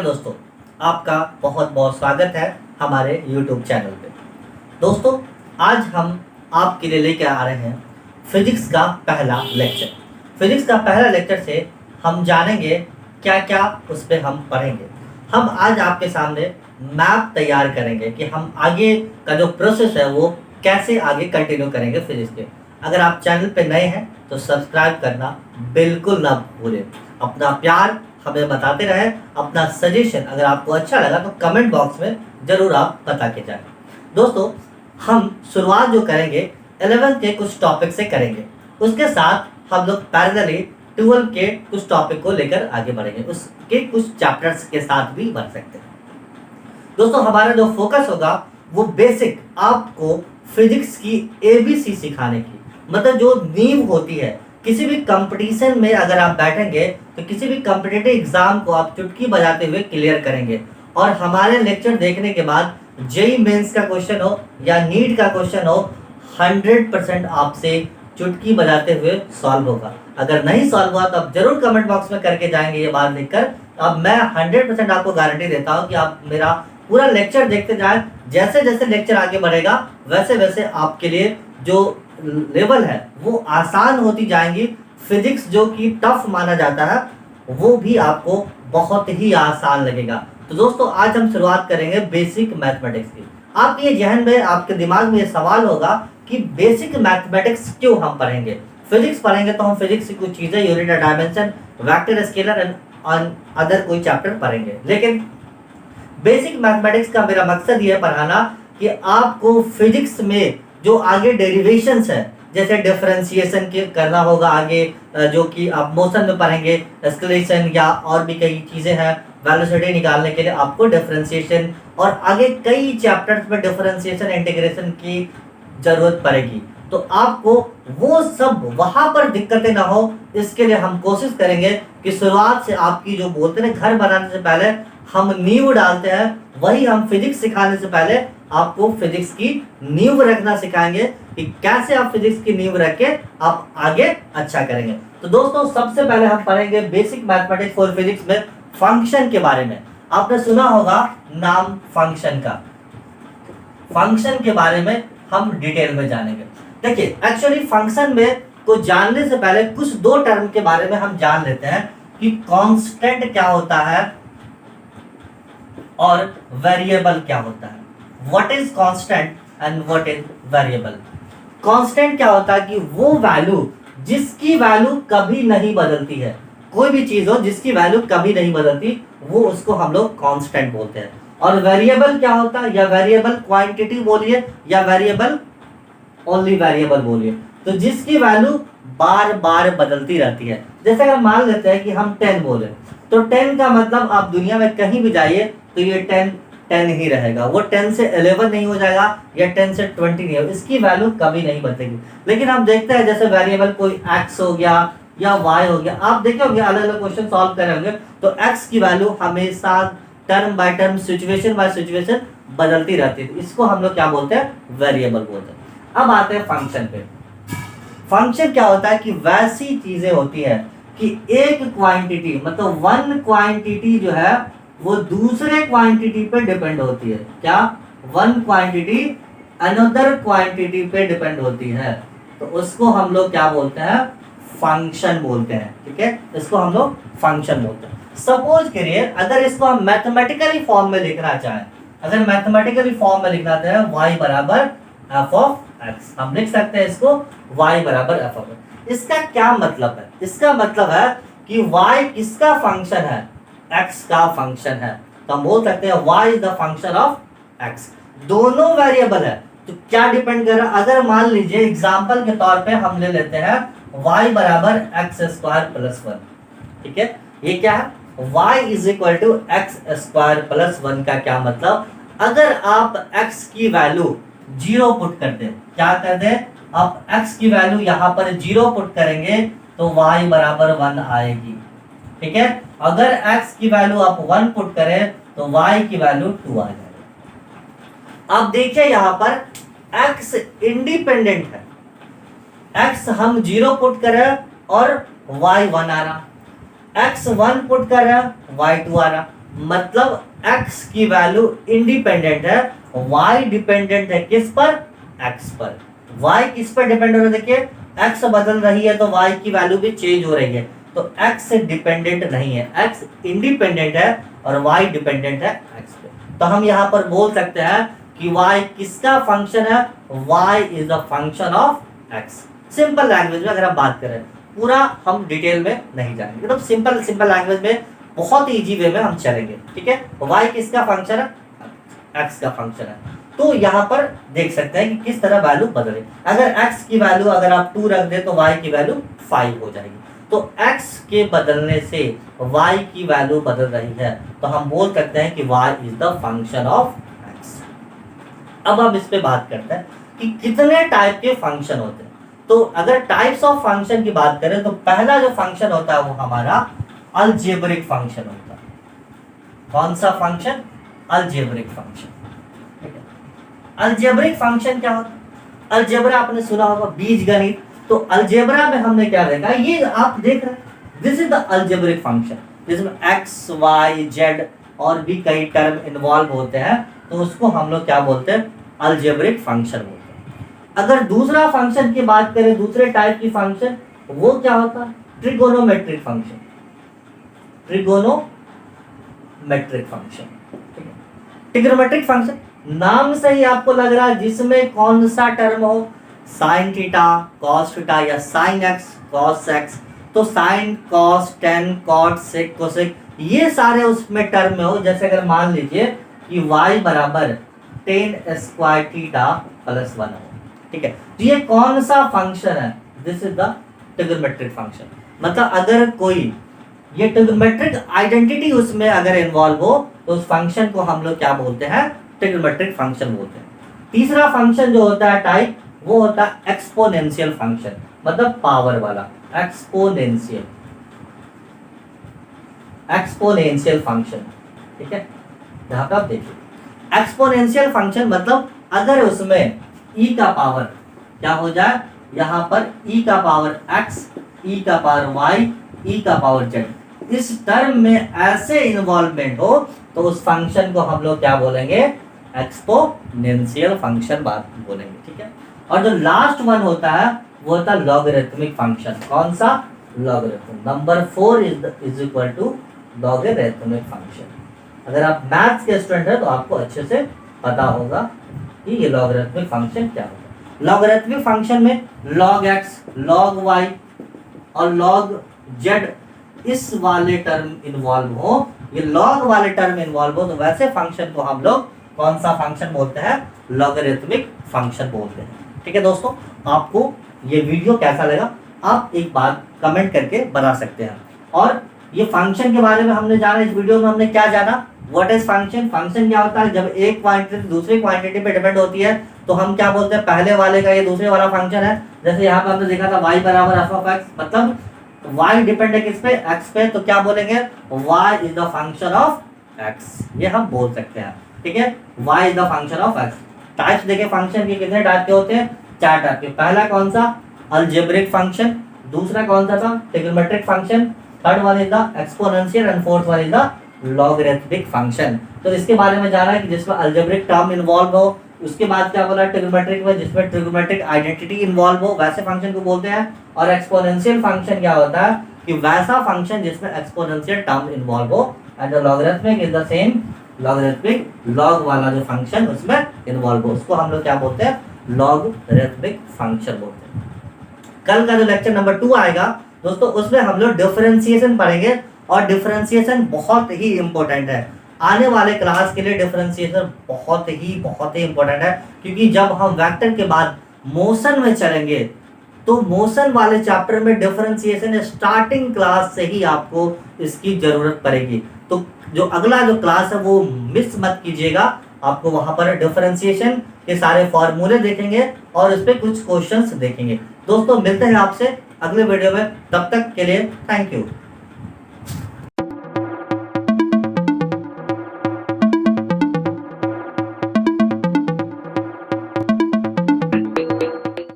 नमस्कार दोस्तों, आपका बहुत बहुत स्वागत है हमारे YouTube चैनल पे। दोस्तों, आज हम आपके लिए लेकर आ रहे हैं फिजिक्स का पहला लेक्चर। फिजिक्स का पहला लेक्चर से हम जानेंगे क्या क्या उस पर हम पढ़ेंगे। हम आज आपके सामने मैप तैयार करेंगे कि हम आगे का जो प्रोसेस है वो कैसे आगे कंटिन्यू करेंगे फिजिक्स के। अगर आप चैनल पे नए हैं तो सब्सक्राइब करना बिल्कुल ना भूलें। अपना प्यार हमें बताते रहे, अपना सजेशन अगर आपको अच्छा लगा तो कमेंट बॉक्स में ज़रूर आप बता के जाएं। दोस्तों, हम शुरुआत जो करेंगे 11th के कुछ टॉपिक से करेंगे, उसके साथ हम लोग पैरेलली 12 के कुछ टॉपिक को लेकर आगे बढ़ेंगे, उसके कुछ चैप्टर्स के साथ भी बढ़ सकते हैं। दोस्तों, हमारा जो फोकस होगा वो बेसिक आपको फिजिक्स की ABC सिखाने की, मतलब जो नींव होती है। किसी भी कंपटीशन में अगर आप बैठेंगे तो किसी भी कॉम्पिटिटिव एग्जाम को आप चुटकी बजाते हुए क्लियर करेंगे। और हमारे लेक्चर देखने के बाद जेईई मेंस का क्वेश्चन हो या नीट का क्वेश्चन हो, 100% आपसे चुटकी बजाते हुए सॉल्व होगा। अगर नहीं सॉल्व हुआ तो आप जरूर कमेंट बॉक्स में करके जाएंगे ये बात लिखकर। अब मैं 100% आपको गारंटी देता हूँ कि आप मेरा पूरा लेक्चर देखते जाएं। जैसे जैसे लेक्चर आगे बढ़ेगा वैसे वैसे आपके लिए जो लेवल है वो आसान होती जाएंगी। फिजिक्स जो कि टफ माना जाता है वो भी आपको बहुत ही आसान लगेगा। तो दोस्तों, आज हम शुरुआत करेंगे बेसिक मैथमेटिक्स की। आपके ये जहन में, आपके दिमाग में ये सवाल होगा कि बेसिक मैथमेटिक्स क्यों हम पढ़ेंगे। फिजिक्स पढ़ेंगे तो हम फिजिक्स की कुछ चीजें, unit dimension, vector, scalar and other कोई चैप्टर पढ़ेंगे। लेकिन बेसिक मैथमेटिक्स का मेरा मकसद ये है पढ़ाना कि आपको फिजिक्स में जो आगे डेरिवेशंस है, जैसे डिफरेंशिएशन के करना होगा आगे, जो कि आप मोशन में पढ़ेंगे, एक्सेलरेशन या और भी कई चीजें हैं। वेलोसिटी निकालने के लिए आपको डिफरेंशिएशन और आगे कई चैप्टर्स में डिफरेंशिएशन इंटीग्रेशन की जरूरत पड़ेगी। तो आपको वो सब वहां पर दिक्कतें ना हो, इसके लिए हम कोशिश करेंगे कि शुरुआत से आपकी जो बोलते हैं घर बनाने से पहले हम नींव डालते हैं, वही हम फिजिक्स सिखाने से पहले आपको फिजिक्स की नींव रखना सिखाएंगे कि कैसे आप फिजिक्स की नींव रख के आप आगे अच्छा करेंगे। तो दोस्तों, सबसे पहले हम पढ़ेंगे बेसिक मैथमेटिक्स फॉर फिजिक्स में फंक्शन के बारे में। आपने सुना होगा नाम फंक्शन का। फंक्शन के बारे में हम डिटेल में जानेंगे। देखिए, एक्चुअली फंक्शन में को जानने से पहले कुछ दो टर्म के बारे में हम जान लेते हैं कि कांस्टेंट क्या होता है और वेरिएबल क्या होता है। What is constant and what is variable. Constant क्या होता है कि वो वैल्यू जिसकी वैल्यू कभी नहीं बदलती है। कोई भी चीज हो जिसकी वैल्यू कभी नहीं बदलती, वो उसको हम लोग कांस्टेंट बोलते हैं। और वेरिएबल क्या होता है, या वेरिएबल क्वांटिटी बोलिए या वेरिएबल ओनली वेरिएबल बोलिए, तो जिसकी वैल्यू बार बार बदलती रहती है। जैसे अगर मान लेते हैं कि हम 10 बोले, तो 10 का मतलब आप दुनिया में कहीं भी जाइए तो ये 10 ही रहेगा। वो 10 से 11 नहीं हो जाएगा या 10 से 20 नहीं होगा, इसकी वैल्यू कभी नहीं बदलेगी। लेकिन हम देखते हैं जैसे वेरिएबल कोई x हो गया या y हो गया, आप देखे होंगे अलग अलग क्वेश्चन सॉल्व कर रहे होंगे, तो x की वैल्यू हमेशा term by term, situation bye situation बदलती रहती है। इसको हम लोग क्या बोलते हैं, वेरिएबल बोलते हैं। अब आते हैं फंक्शन पे। फंक्शन क्या होता है कि वैसी चीजें होती है कि एक क्वांटिटी, मतलब वन क्वांटिटी जो है वो दूसरे क्वांटिटी पे डिपेंड होती है। क्या, वन क्वांटिटी अनदर क्वांटिटी पे डिपेंड होती है, तो उसको हम लोग क्या बोलते हैं, फंक्शन बोलते हैं। ठीक है, इसको हम लोग फंक्शन बोलते हैं। सपोज करिए अगर इसको हम मैथमेटिकली फॉर्म में लिखना चाहें, अगर मैथमेटिकली फॉर्म में लिखना चाहें y बराबर f ऑफ x, हम लिख सकते हैं इसको y बराबर f ऑफ x। इसका क्या मतलब है, इसका मतलब है कि y किसका फंक्शन है, x का फंक्शन है। तो हम बोल सकते हैं y is the function of x। दोनों वेरिएबल है तो क्या डिपेंड कर रहा है, अगर मान लीजिए एग्जांपल के तौर पे हम ले लेते हैं y बराबर x स्क्वायर प्लस 1। ठीक है, ये क्या है, y is equal to x square plus 1 का क्या मतलब, अगर आप x की वैल्यू 0 पुट कर दे, क्या कर दे, आप x की वैल्यू यहाँ पर 0 पुट करेंगे तो y बराबर 1 आएगी। ठीक है, अगर x की वैल्यू आप 1 पुट करें तो y की वैल्यू 2 आ जाएगी। अब देखिए यहाँ पर x इंडिपेंडेंट है, x हम 0 पुट करें और y 1 आ रहा, x 1 पुट कर रहा है y 2 आ रहा। मतलब x की वैल्यू इंडिपेंडेंट है, y डिपेंडेंट है किस पर, x पर। y किस पर डिपेंड हो रहा है, देखिए x बदल रही है तो y की वैल्यू भी चेंज हो रही है, तो x डिपेंडेंट नहीं है, x इंडिपेंडेंट है और y डिपेंडेंट है x पे। तो हम यहाँ पर बोल सकते हैं कि y किसका फंक्शन है, y is a function of x। Simple language में अगर हम बात करें, पूरा हम डिटेल में नहीं जाएंगे, मतलब सिंपल लैंग्वेज में बहुत ही इजी वे में हम चलेंगे, ठीक है। y किसका फंक्शन है, x का फंक्शन है। तो यहाँ पर देख सकते हैं कि किस तरह वैल्यू बदले। अगर x की वैल्यू अगर आप 2 रख दे तो y की वैल्यू 5 हो जाएगी। तो x के बदलने से y की वैल्यू बदल रही है, तो हम बोल सकते हैं कि y is the function of x। अब हम इस पे बात करते हैं कि कितने टाइप के फंक्शन होते हैं। तो अगर टाइप्स ऑफ फंक्शन की बात करें तो पहला जो फंक्शन होता है वो हमारा अलजेब्रिक फंक्शन होता है। कौन सा function, algebraic function. Algebraic function क्या होता है, अलजेब्रा आपने सुना होगा, बीजगणित। तो अलजेब्रा में हमने क्या देखा, ये आप देख रहे हैं, this is the algebraic function, जिसमें एक्स वाई जेड और भी कई टर्म इन्वॉल्व होते हैं, तो उसको हम लोग क्या बोलते हैं, अलजेब्रिक फंक्शन बोलते हैं। अगर दूसरा फंक्शन की बात करें, दूसरे टाइप की फंक्शन, वो क्या होता है, ट्रिगोनोमेट्रिक फंक्शन। ट्रिगोनोमेट्रिक फंक्शन, ठीक है। ट्रिगोनोमेट्रिक फंक्शन नाम से ही आपको लग रहा है जिसमें कौन सा टर्म हो, साइन थीटा, कॉस थीटा या साइन एक्स, कॉस एक्स। तो साइन, कॉस, टेन, कॉट, सेक, कोसेक, ये सारे उसमें टर्म में हो। जैसे अगर मान लीजिए कि y बराबर टेन स्क्वायर थीटा प्लस 1 हो, ठीक है। तो ये कौन सा फंक्शन है, this is the trigonometric function. मतलब अगर कोई ये ट्रिगोनोमेट्रिक आइडेंटिटी उसमें अगर इन्वॉल्व हो तो उस फंक्शन को हम लोग क्या बोलते हैं, ट्रिगोनोमेट्रिक फंक्शन बोलते हैं। तीसरा फंक्शन जो होता है टाइप, वो होता है एक्सपोनेंशियल फंक्शन, मतलब पावर वाला। एक्सपोनेंशियल फंक्शन, ठीक है। यहाँ पे आप देखिए एक्सपोनेंशियल फंक्शन मतलब अगर उसमें e का पावर क्या हो जाए, यहाँ पर e का पावर x, e का पावर y, e का पावर z, इस टर्म में ऐसे इन्वॉल्वमेंट हो तो उस फंक्शन को हम लोग क्या बोलेंगे, एक्सपोनेंशियल फंक्शन बात बोलेंगे, ठीक है। और जो लास्ट वन होता है वो होता है लॉगरिथमिक फंक्शन। कौन सा, logarithm. Number 4 is equal to logarithmic function. अगर आप मैथ्स के स्टूडेंट हैं तो आपको अच्छे से पता होगा कि ये लॉगरिथमिक फंक्शन क्या होता है। लॉगरिथमिक फंक्शन में log x, log y और log z इस वाले टर्म इन्वॉल्व हो, ये log वाले टर्म इन्वॉल्व हो, तो वैसे फंक्शन को हम लोग कौन सा फंक्शन बोलते हैं, लॉगरिथमिक फंक्शन बोलते हैं, ठीक है। दोस्तों आपको ये वीडियो कैसा लगा आप एक बात कमेंट करके बता सकते हैं। और ये फंक्शन के बारे में हमने जाना, इस वीडियो में हमने क्या जाना, व्हाट इज फंक्शन। फंक्शन क्या होता है, जब एक क्वांटिटी दूसरी क्वांटिटी पे डिपेंड होती है तो हम क्या बोलते हैं, पहले वाले का ये दूसरे वाला फंक्शन है। जैसे यहाँ पे हमने देखा था y बराबर f ऑफ x, मतलब y डिपेंड है किस पे, x पे, तो क्या बोलेंगे, y is the function of x, ये हम बोल सकते हैं, ठीक है। y is the function of x। Types देखे फंक्शन के, कितने टाइप के होते हैं, 4 टाइप के। पहला कौन सा, अलजेब्रिक फंक्शन। दूसरा कौन सा था, trigonometric function. Third one is the exponential and fourth one is the logarithmic function. तो इसके बारे में जाना है कि जिसमें अलजेब्रिक टर्म इन्वॉल्व हो। उसके बाद क्या बोला, ट्रिगोनोमेट्रिक में जिसमें ट्रिगोनोमेट्रिक आइडेंटिटी इन्वॉल्व हो, वैसे फंक्शन को बोलते हैं। और एक्सपोनेंशियल फंक्शन क्या होता है कि वैसा फंक्शन जिसमें एक्सपोनेंशियल टर्म इन्वॉल्व हो। And the logarithmic is the same, logarithmic log वाला जो फंक्शन उसमें इन्वॉल्व हो, उसको हम लोग क्या बोलते हैं, लॉगरिथमिक फंक्शन बोलते हैं। कल का जो लेक्चर नंबर 2 आएगा दोस्तों, उसमें हम लोग डिफरेंशिएशन पढ़ेंगे। और डिफरेंशिएशन बहुत ही इंपॉर्टेंट है आने वाले क्लास के लिए। डिफरेंशिएशन बहुत ही इंपॉर्टेंट है, क्योंकि जब हम वेक्टर के बाद मोशन में चलेंगे तो मोशन वाले चैप्टर में डिफरेंशिएशन स्टार्टिंग क्लास से ही आपको इसकी जरूरत पड़ेगी। तो जो अगला जो क्लास है वो मिस मत कीजिएगा, आपको वहां पर डिफरेंशिएशन के सारे फॉर्मूले देखेंगे और उस पर कुछ क्वेश्चंस देखेंगे। दोस्तों मिलते हैं आपसे अगले वीडियो में, तब तक के लिए थैंक यू।